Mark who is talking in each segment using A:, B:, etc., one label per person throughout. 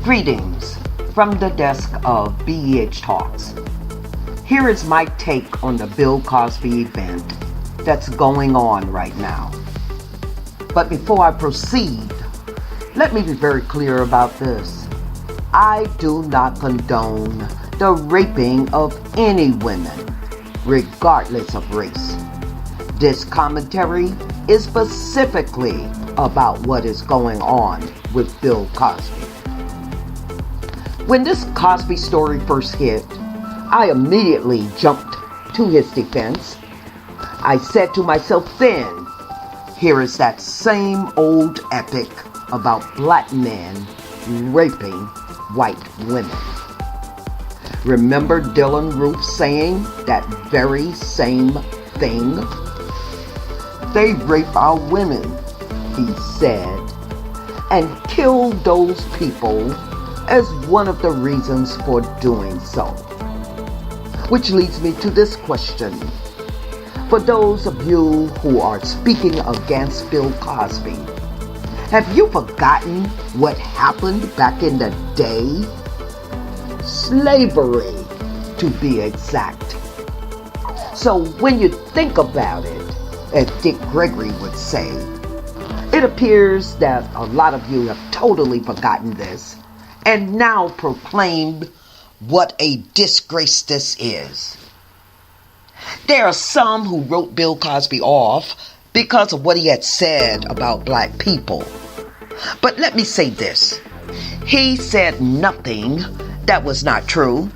A: Greetings from the desk of BEH Talks. Here is my take on the Bill Cosby event that's going on right now. But before I proceed, let me be very clear about this. I do not condone the raping of any women, regardless of race. This commentary is specifically about what is going on with Bill Cosby. When this Cosby story first hit, I immediately jumped to his defense. I said to myself then, here is that same old epic about black men raping white women. Remember Dylann Roof saying that very same thing? They rape our women, he said, and kill those people as one of the reasons for doing so. Which leads me to this question. For those of you who are speaking against Bill Cosby, have you forgotten what happened back in the day? Slavery, to be exact. So when you think about it, as Dick Gregory would say, it appears that a lot of you have totally forgotten this and now proclaimed what a disgrace this is. There are some who wrote Bill Cosby off because of what he had said about black people. But let me say this. He said nothing that was not true.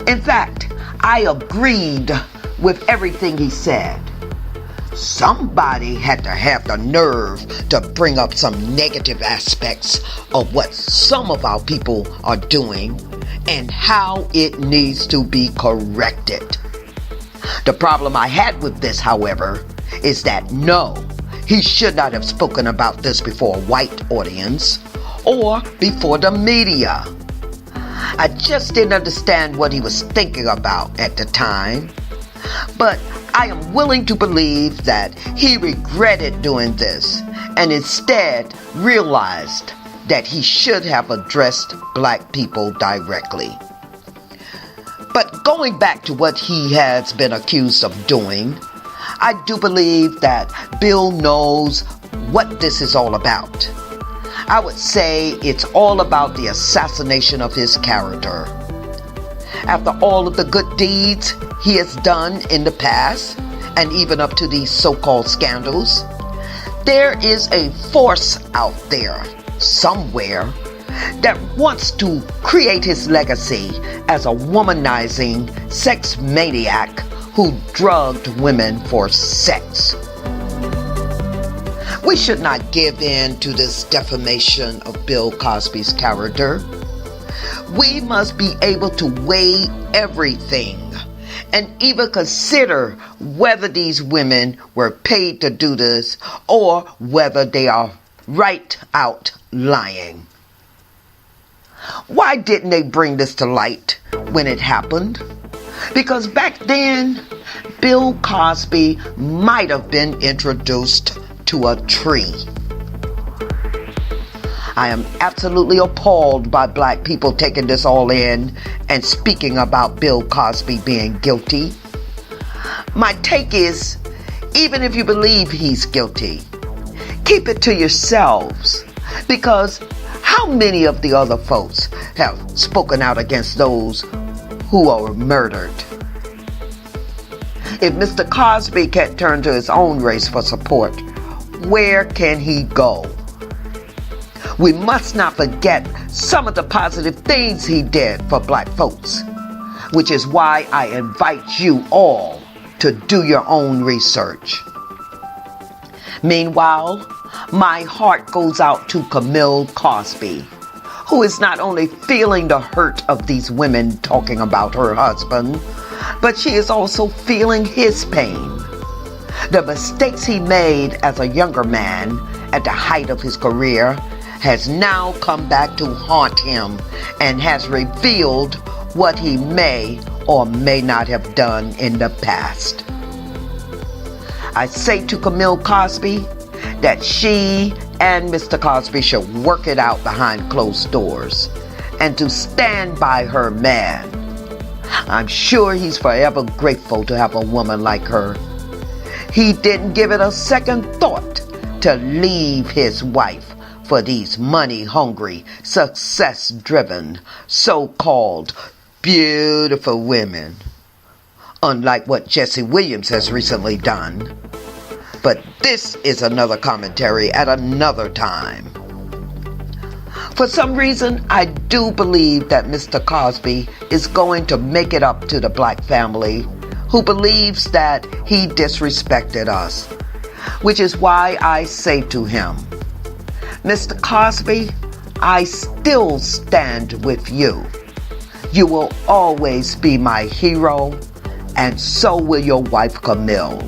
A: In fact, I agreed with everything he said. Somebody had to have the nerve to bring up some negative aspects of what some of our people are doing and how it needs to be corrected. The problem I had with this, however, is that no, he should not have spoken about this before a white audience or before the media. I just didn't understand what he was thinking about at the time, but I am willing to believe that he regretted doing this and instead realized that he should have addressed black people directly. But going back to what he has been accused of doing, I do believe that Bill knows what this is all about. I would say it's all about the assassination of his character. After all of the good deeds he has done in the past, and even up to these so-called scandals, there is a force out there somewhere that wants to create his legacy as a womanizing sex maniac who drugged women for sex. We should not give in to this defamation of Bill Cosby's character. We must be able to weigh everything and even consider whether these women were paid to do this or whether they are right out lying. Why didn't they bring this to light when it happened? Because back then, Bill Cosby might have been introduced to a tree. I am absolutely appalled by black people taking this all in and speaking about Bill Cosby being guilty. My take is, even if you believe he's guilty, keep it to yourselves, because how many of the other folks have spoken out against those who are murdered? If Mr. Cosby can't turn to his own race for support, where can he go? We must not forget some of the positive things he did for black folks, which is why I invite you all to do your own research. Meanwhile, my heart goes out to Camille Cosby, who is not only feeling the hurt of these women talking about her husband, but she is also feeling his pain. The mistakes he made as a younger man at the height of his career has now come back to haunt him and has revealed what he may or may not have done in the past. I say to Camille Cosby that she and Mr. Cosby should work it out behind closed doors and to stand by her man. I'm sure he's forever grateful to have a woman like her. He didn't give it a second thought to leave his wife for these money-hungry, success-driven, so-called beautiful women. Unlike what Jesse Williams has recently done. But this is another commentary at another time. For some reason, I do believe that Mr. Cosby is going to make it up to the black family who believes that he disrespected us, which is why I say to him, Mr. Cosby, I still stand with you. You will always be my hero, and so will your wife Camille.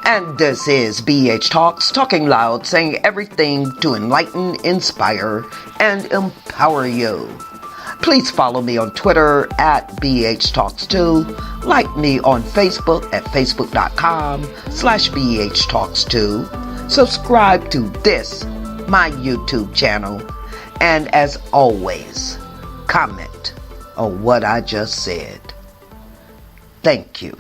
A: And this is BH Talks, talking loud, saying everything to enlighten, inspire, and empower you. Please follow me on Twitter at BH Talks 2. Like me on Facebook at facebook.com/BH Talks 2. Subscribe to this, my YouTube channel. And as always, comment on what I just said. Thank you.